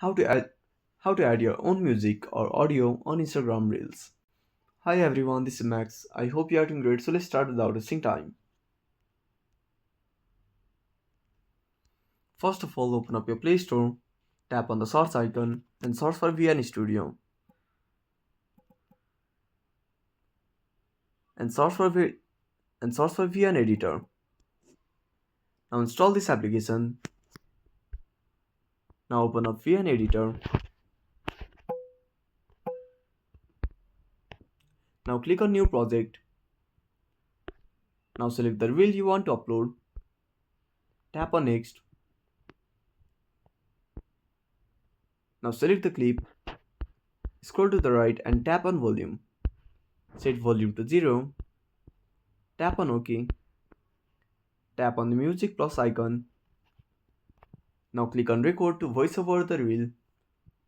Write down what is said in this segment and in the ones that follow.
how to add how to add your own music or audio on Instagram Reels. Hi everyone, this is Max. I hope you are doing great. So let's start without wasting time. First of all, open up your Play Store, tap on the search icon, and search for VN Studio, and search for VN Editor. Now install this application. Now open up VN Editor. Now click on New Project. Now select the reel you want to upload. Tap on Next. Now select the clip. Scroll to the right and tap on Volume. Set volume to 0. Tap on OK. Tap on the music plus icon. Now click on record to voice over the reel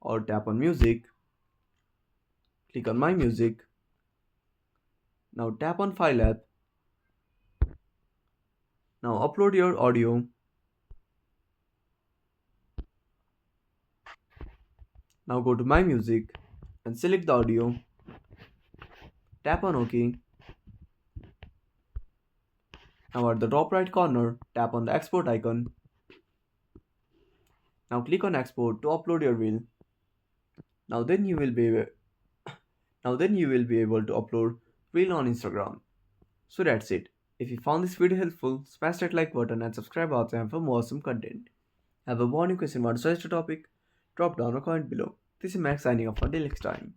or tap on music. Click on my music. Now tap on file app. Now upload your audio. Now go to my music and select the audio. Tap on OK. Now at the top right corner, tap on the export icon. Now click on export to upload your reel. Now then you will be able to upload reel on Instagram. So that's it. If you found this video helpful, smash that like button and subscribe our channel for more awesome content. Have a burning question, want to suggest a topic? Drop down a comment below. This is Max signing off until next time.